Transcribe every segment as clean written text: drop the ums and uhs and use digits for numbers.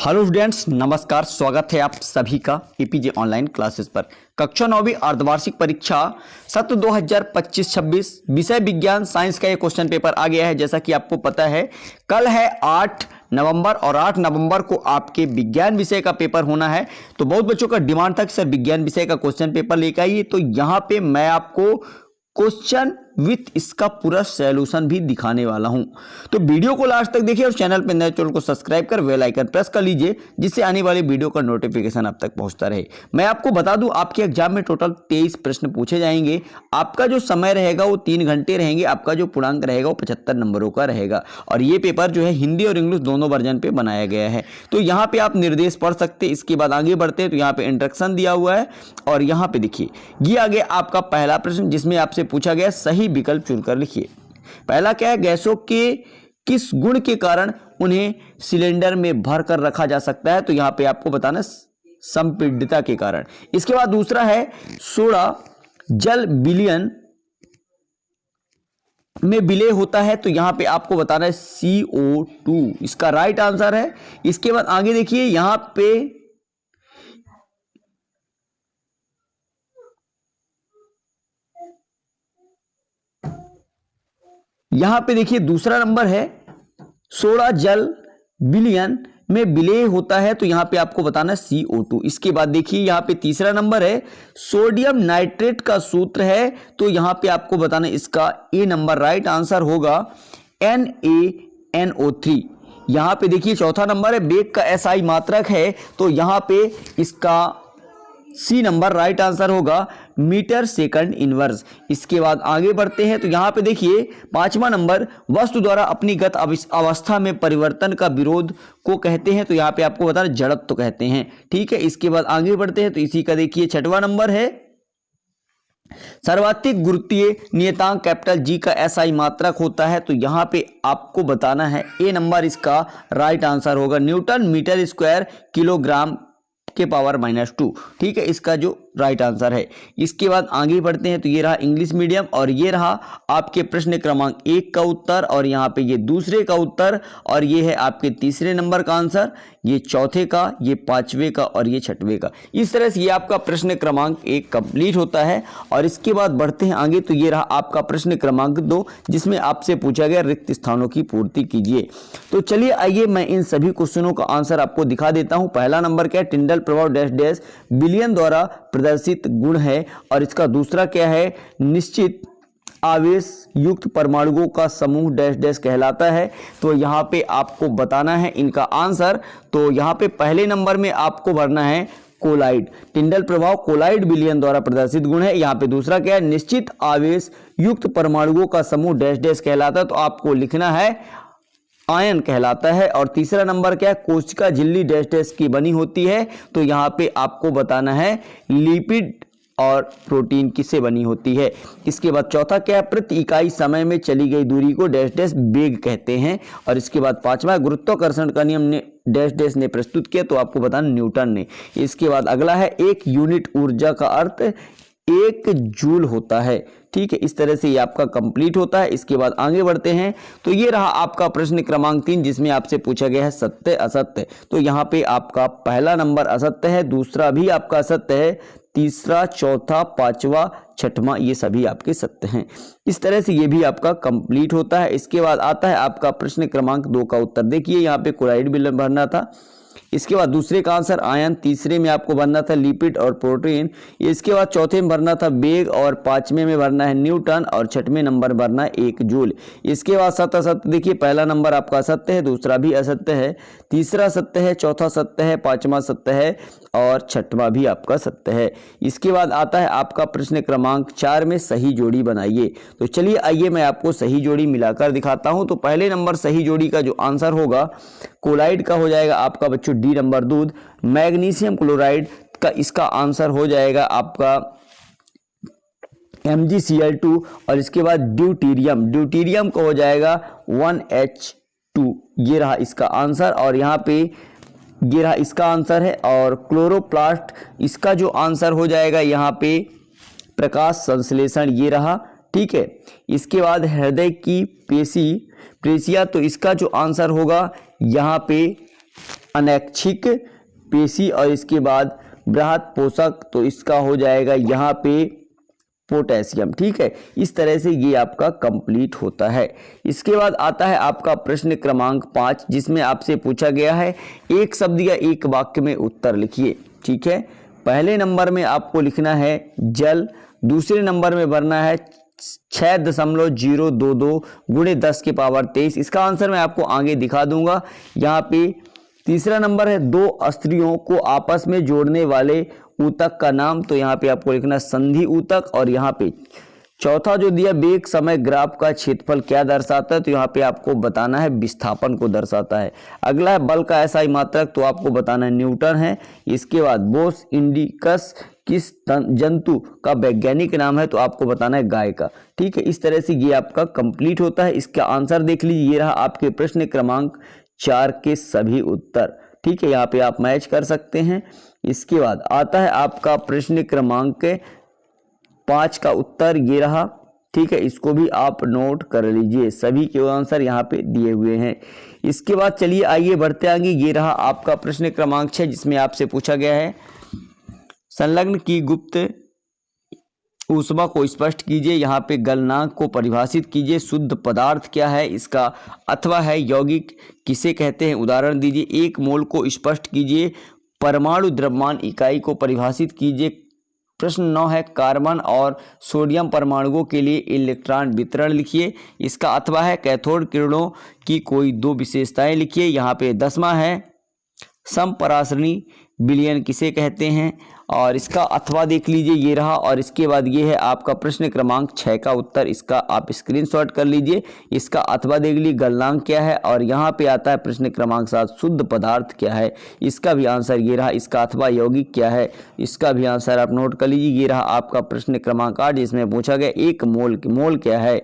Hello students, नमस्कार। स्वागत है आप सभी का एपीजे ऑनलाइन क्लासेस पर। कक्षा 9वीं अर्धवार्षिक परीक्षा सत्र 2025-26 विषय विज्ञान साइंस का ये क्वेश्चन पेपर आ गया है। जैसा कि आपको पता है कल है 8 नवंबर और 8 नवंबर को आपके विज्ञान विषय का पेपर होना है। तो बहुत बच्चों का डिमांड था कि सर विज्ञान विषय का क्वेश्चन पेपर लेकर आइए। तो यहाँ पे मैं आपको क्वेश्चन विथ इसका पूरा सॉल्यूशन भी दिखाने वाला हूं। तो वीडियो को लास्ट तक देखिए और चैनल पर नए चैनल को सब्सक्राइब कर बेल आइकन प्रेस कर लीजिए, जिससे आने वाले वीडियो का नोटिफिकेशन आप तक पहुंचता रहे। मैं आपको बता दूं, आपके एग्जाम में टोटल 23 प्रश्न पूछे जाएंगे। आपका जो समय रहेगा वो 3 घंटे रहेंगे। आपका जो पूर्णांक रहेगा वो 75 नंबरों का रहेगा। और ये पेपर जो है हिंदी और इंग्लिश दोनों वर्जन पे बनाया गया है। तो यहाँ पे आप निर्देश पढ़ सकते हैं। इसके बाद आगे बढ़ते हैं तो यहाँ पे इंस्ट्रक्शन दिया हुआ है और यहाँ पे देखिए ये आ गया आपका पहला प्रश्न, जिसमें आपसे पूछा गया सही विकल्प चुनकर लिखिए। पहला क्या है, गैसों के किस गुण के कारण उन्हें सिलेंडर में भर कर रखा जा सकता है। तो यहां पे आपको बताना संपीड्यता के कारण। इसके बाद दूसरा है सोडा जल विलयन में विलय होता है। तो यहां पे आपको बताना है CO2, इसका राइट आंसर है। इसके बाद आगे देखिए यहां पे देखिए दूसरा नंबर है सोडा जल विलयन में विलय होता है। तो यहां पे आपको बताना है CO2। इसके बाद देखिए यहां पे तीसरा नंबर है सोडियम नाइट्रेट का सूत्र है। तो यहां पे आपको बताना है इसका ए नंबर राइट आंसर होगा NaNO3। यहां पे देखिए चौथा नंबर है वेग का SI मात्रक है। तो यहां पे इसका सी नंबर राइट आंसर होगा मीटर सेकंड इनवर्स। इसके बाद आगे बढ़ते हैं तो यहां पे देखिए पांचवा नंबर वस्तु द्वारा अपनी गत अवस्था में परिवर्तन का विरोध को कहते हैं। तो यहां पे आपको बताना जड़त्व तो कहते हैं। ठीक है, इसके बाद आगे बढ़ते हैं तो इसी का देखिए छठवां नंबर है सर्वाधिक गुरुत्वीय नियतांक कैपिटल G का SI मात्रक होता है। तो यहां पे आपको बताना है ए नंबर इसका राइट आंसर होगा न्यूटन मीटर स्क्वायर किलोग्राम के पावर -2। ठीक है, इसका जो राइट आंसर है। इसके बाद आगे बढ़ते हैं तो ये रहा इंग्लिश मीडियम और ये रहा आपके प्रश्न क्रमांक 1 का उत्तर और यहाँ पे ये दूसरे का उत्तर और ये है आपके तीसरे नंबर का आंसर, ये चौथे का, ये पांचवे का और ये छठवें का। इस तरह से ये आपका प्रश्न क्रमांक 1 कंप्लीट होता है। और इसके बाद बढ़ते हैं आगे तो ये रहा आपका प्रश्न क्रमांक 2, जिसमें आपसे पूछा गया रिक्त स्थानों की पूर्ति कीजिए। तो चलिए आइए मैं इन सभी क्वेश्चनों का आंसर आपको दिखा देता हूं। पहला नंबर क्या है, टिंडल प्रभाव डैश डैश विलयन द्वारा प्रदर्शित गुण है। और इसका दूसरा क्या है, निश्चित आवेश युक्त परमाणुओं का समूह डैश डैश कहलाता है। तो यहां पे आपको बताना है इनका आंसर। तो यहां पे पहले नंबर में आपको भरना है कोलाइड। टिंडल प्रभाव कोलाइड विलयन द्वारा प्रदर्शित गुण है। यहां पे दूसरा क्या है, निश्चित आवेश युक्त परमाणुओं का समूह डैश डैश कहलाता है। तो आपको लिखना है आयन कहलाता है। और तीसरा नंबर क्या है, कोशिका झिल्ली डैश डैश की बनी होती है। तो यहां पे आपको बताना है लिपिड और प्रोटीन किससे बनी होती है। इसके बाद चौथा क्या है, प्रति इकाई समय में चली गई दूरी को डैश डैश वेग कहते हैं। और इसके बाद पांचवा गुरुत्वाकर्षण का नियम ने डैश डैश ने प्रस्तुत किया। तो आपको बताना न्यूटन ने। इसके बाद अगला है 1 यूनिट ऊर्जा का अर्थ 1 जूल होता है। ठीक है, इस तरह से ये आपका कंप्लीट होता है। इसके बाद आगे बढ़ते हैं तो ये रहा आपका प्रश्न क्रमांक 3, जिसमें आपसे पूछा गया है सत्य असत्य। तो यहाँ पे आपका पहला नंबर असत्य है, दूसरा भी आपका असत्य है, तीसरा, चौथा, पांचवा, छठवां ये सभी आपके सत्य हैं। इस तरह से ये भी आपका कंप्लीट होता है। इसके बाद आता है आपका प्रश्न क्रमांक 2 का उत्तर। देखिए यहाँ पे क्लोराइड विलयन भरना था। इसके बाद दूसरे का आंसर आयन, तीसरे में आपको भरना था लिपिड और प्रोटीन। इसके बाद चौथे में भरना था वेग और पांचवें में भरना है न्यूटन और छठवें नंबर भरना है 1 जूल। इसके बाद सत्य असत्य देखिए पहला नंबर आपका सत्य है, दूसरा भी असत्य है, तीसरा सत्य है, चौथा सत्य है, पांचवा सत्य है और छठवां भी आपका सत्य है। इसके बाद आता है आपका प्रश्न क्रमांक 4 में सही जोड़ी बनाइए। तो चलिए आइए मैं आपको सही जोड़ी मिलाकर दिखाता हूं। तो पहले नंबर सही जोड़ी का जो आंसर होगा कोलाइड का हो जाएगा आपका बच्चों डी नंबर दूध। मैग्नीशियम क्लोराइड का इसका आंसर हो जाएगा आपका MgCl2। और इसके बाद ड्यूटीरियम का हो जाएगा 1H2। ये रहा इसका आंसर और यहाँ पे ये रहा इसका आंसर है। और क्लोरोप्लास्ट इसका जो आंसर हो जाएगा यहाँ पे प्रकाश संश्लेषण, ये रहा। ठीक है, इसके बाद हृदय की पेशिया, तो इसका जो आंसर होगा यहाँ पे अनैच्छिक पेशी और इसके बाद बृहद पोषक, तो इसका हो जाएगा यहाँ पे पोटेशियम। ठीक है, इस तरह से ये आपका कंप्लीट होता है। इसके बाद आता है आपका प्रश्न क्रमांक 5, जिसमें आपसे पूछा गया है एक शब्द या एक वाक्य में उत्तर लिखिए। ठीक है, पहले नंबर में आपको लिखना है जल, दूसरे नंबर में भरना है 6.022 गुणे 10 की पावर 23। इसका आंसर मैं आपको आगे दिखा दूंगा। यहाँ पे तीसरा नंबर है दो स्त्रियों को आपस में जोड़ने वाले ऊतक का नाम, तो यहाँ पे आपको लिखना संधि ऊतक। और यहाँ पे चौथा जो दिया वेग समय ग्राफ का क्षेत्रफल क्या दर्शाता है, तो यहाँ पे आपको बताना है विस्थापन को दर्शाता है। अगला है बल का एसआई मात्रक, तो आपको बताना है न्यूटन है। इसके बाद बोस इंडिकस किस जंतु का वैज्ञानिक नाम है, तो आपको बताना है गाय का। ठीक है, इस तरह से ये आपका कंप्लीट होता है। इसका आंसर देख लीजिए, ये रहा आपके प्रश्न क्रमांक 4 के सभी उत्तर। ठीक है, यहाँ पे आप मैच कर सकते हैं। इसके बाद आता है आपका प्रश्न क्रमांक 5 का उत्तर, ये रहा। ठीक है, इसको भी आप नोट कर लीजिए, सभी के आंसर यहाँ पे दिए हुए हैं। इसके बाद चलिए आइए बढ़ते आगे। ये रहा आपका प्रश्न क्रमांक 6, जिसमें आपसे पूछा गया है संलग्न की गुप्त ऊष्मा को स्पष्ट कीजिए। यहाँ पे गलनांक को परिभाषित कीजिए। शुद्ध पदार्थ क्या है, इसका अथवा है। यौगिक किसे कहते हैं, उदाहरण दीजिए। एक मोल को स्पष्ट कीजिए। परमाणु द्रव्यमान इकाई को परिभाषित कीजिए। प्रश्न 9 है कार्बन और सोडियम परमाणुओं के लिए इलेक्ट्रॉन वितरण लिखिए। इसका अथवा है कैथोड किरणों की कोई दो विशेषताएं लिखिए। यहाँ पे 10वां है समपरासरणी विलयन किसे कहते हैं, और इसका अथवा देख लीजिए, ये रहा। और इसके बाद ये है आपका प्रश्न क्रमांक 6 का उत्तर, इसका आप स्क्रीनशॉट कर लीजिए। इसका अथवा देख लीजिए गलनांक क्या है। और यहाँ पे आता है प्रश्न क्रमांक 7 शुद्ध पदार्थ क्या है, इसका भी आंसर ये रहा। इसका अथवा यौगिक क्या है, इसका भी आंसर आप नोट कर लीजिए। ये रहा आपका प्रश्न क्रमांक 8, जिसमें पूछा गया एक मोल क्या है।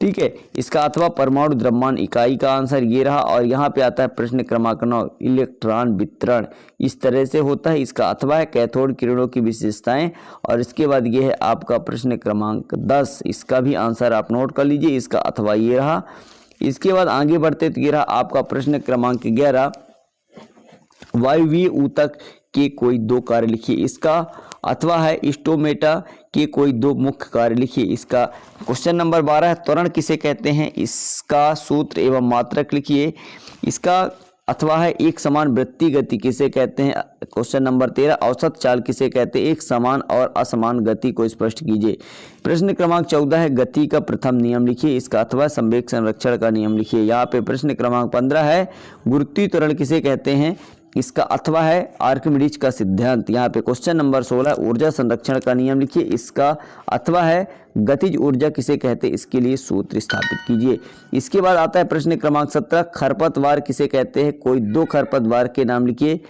ठीक है, इसका अथवा परमाणु द्रव्यमान इकाई का आंसर ये रहा। और यहाँ पे आता है प्रश्न क्रमांक 9 इलेक्ट्रॉन वितरण इस तरह से होता है। इसका अथवा है कैथोड किरणों की विशेषताएं। और इसके बाद ये है आपका प्रश्न क्रमांक 10, इसका भी आंसर आप नोट कर लीजिए। इसका अथवा ये रहा। इसके बाद आगे बढ़ते तो ये रहा आपका प्रश्न क्रमांक 11 वायवीय ऊतक के कोई दो कार्य लिखिए। इसका अथवा है स्टोमेटा के कोई दो मुख्य कार्य लिखिए। इसका क्वेश्चन नंबर 12 है त्वरण किसे कहते हैं, इसका सूत्र एवं मात्रक लिखिए। इसका अथवा है एक समान वृत्ति गति किसे कहते हैं। क्वेश्चन नंबर 13 औसत चाल किसे कहते हैं, एक समान और असमान गति को स्पष्ट कीजिए। प्रश्न क्रमांक 14 है गति का प्रथम नियम लिखिए। इसका अथवा संवेग संरक्षण का नियम लिखिए। यहाँ पे प्रश्न क्रमांक 15 है गुरुत्वीय त्वरण किसे कहते हैं। इसका अथवा है आर्किमिडीज का सिद्धांत। यहाँ पे क्वेश्चन नंबर 16 ऊर्जा संरक्षण का नियम लिखिए। इसका अथवा है गतिज ऊर्जा किसे कहते हैं, इसके लिए सूत्र स्थापित कीजिए। इसके बाद आता है प्रश्न क्रमांक 17 खरपतवार किसे कहते हैं, कोई दो खरपतवार के नाम लिखिए।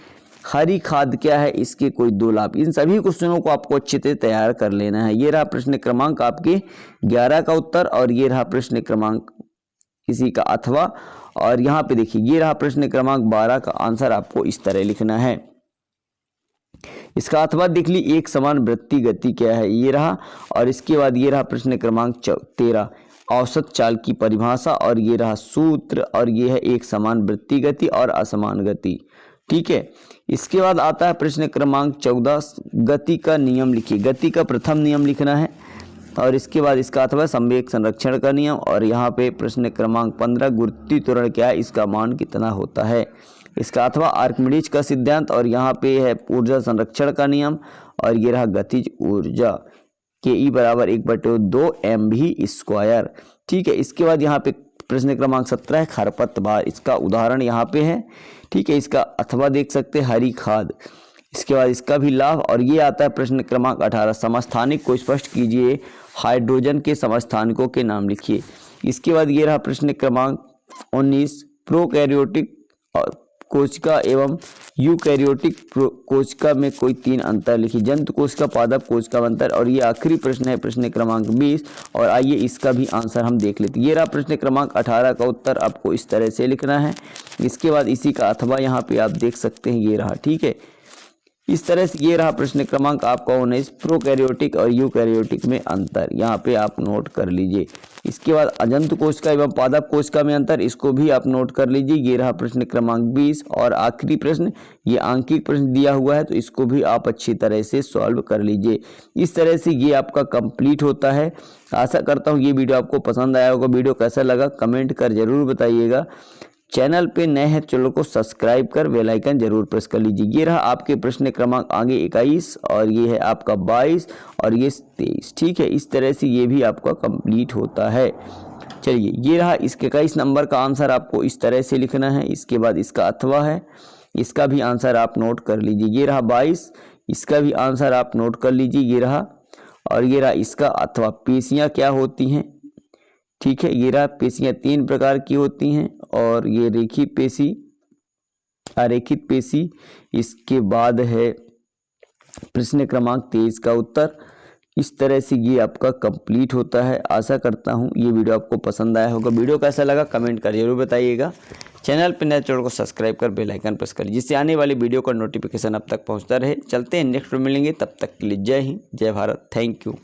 हरी खाद क्या है, इसके कोई दो लाभ। इन सभी क्वेश्चनों को आपको अच्छे से तैयार कर लेना है। ये रहा प्रश्न क्रमांक आपके 11 का उत्तर और ये रहा प्रश्न क्रमांक इसी का अथवा। और यहाँ पे देखिए ये रहा प्रश्न क्रमांक 12 का आंसर आपको इस तरह लिखना है। इसका अथवा देख ली एक समान वृत्ति गति क्या है, ये रहा। और इसके बाद ये रहा प्रश्न क्रमांक 13 औसत चाल की परिभाषा और ये रहा सूत्र और ये है एक समान वृत्ति गति और असमान गति। ठीक है, इसके बाद आता है प्रश्न क्रमांक 14 गति का नियम लिखिए। गति का प्रथम नियम लिखना है और इसके बाद इसका अथवा संवेग संरक्षण का नियम। और यहाँ पे प्रश्न क्रमांक 15 गुरुत्वीय त्वरण क्या है, इसका मान कितना होता है। इसका अथवा आर्किमिडीज का सिद्धांत और यहाँ पे है ऊर्जा संरक्षण का नियम। और ये रहा गतिज ऊर्जा के ई बराबर 1/2 mv²। ठीक है, इसके बाद यहाँ पे प्रश्न क्रमांक 17 है खरपतवार, इसका उदाहरण यहाँ पे है। ठीक है, इसका अथवा देख सकते हैं हरी खाद। इसके बाद इसका भी लाभ। और ये आता है प्रश्न क्रमांक 18 समस्थानिक को स्पष्ट कीजिए। हाइड्रोजन के समस्थानिकों के नाम लिखिए। इसके बाद ये रहा प्रश्न क्रमांक 19 प्रोकैरियोटिक कोशिका एवं यूकैरियोटिक कोशिका में कोई तीन अंतर लिखिए। जंतु कोशिका पादप कोशिका में अंतर। और ये आखिरी प्रश्न है प्रश्न क्रमांक 20 और आइए इसका भी आंसर हम देख लेते हैं। ये रहा प्रश्न क्रमांक 18 का उत्तर आपको इस तरह से लिखना है। इसके बाद इसी का अथवा यहाँ पे आप देख सकते हैं, ये रहा। ठीक है, इस तरह से ये रहा प्रश्न क्रमांक आपका 19 प्रोकैरियोटिक और यूकैरियोटिक में अंतर, यहाँ पे आप नोट कर लीजिए। इसके बाद अजंत कोशिका एवं पादप कोशिका में अंतर, इसको भी आप नोट कर लीजिए। ये रहा प्रश्न क्रमांक 20 और आखिरी प्रश्न, ये आंकिक प्रश्न दिया हुआ है तो इसको भी आप अच्छी तरह से सॉल्व कर लीजिए। इस तरह से ये आपका कंप्लीट होता है। आशा करता हूँ ये वीडियो आपको पसंद आया होगा। वीडियो कैसा लगा कमेंट कर जरूर बताइएगा। चैनल पे नए हैं चैनल को सब्सक्राइब कर बेल आइकन जरूर प्रेस कर लीजिए। ये रहा आपके प्रश्न क्रमांक आगे 21 और ये है आपका 22 और ये 23। ठीक है, इस तरह से ये भी आपका कंप्लीट होता है। चलिए, ये रहा इसके 21 नंबर का आंसर, आपको इस तरह से लिखना है। इसके बाद इसका अथवा है, इसका भी आंसर आप नोट कर लीजिए। ये रहा 22, इसका भी आंसर आप नोट कर लीजिए। ये रहा और ये रहा इसका अथवा। पेशियाँ क्या होती हैं, ठीक है, ये रहा पेशियाँ 3 प्रकार की होती हैं और ये रेखी पेशी, अरेखित पेशी। इसके बाद है प्रश्न क्रमांक 23 का उत्तर। इस तरह से ये आपका कंप्लीट होता है। आशा करता हूँ ये वीडियो आपको पसंद आया होगा। वीडियो कैसा लगा कमेंट कर जरूर बताइएगा। चैनल पर नए चैनल को सब्सक्राइब कर बेल आइकन प्रेस करिए, जिससे आने वाली वीडियो का नोटिफिकेशन अब तक पहुँचता रहे। चलते हैं नेक्स्ट में मिलेंगे, तब तक के लिए जय हिंद जय भारत। Thank you.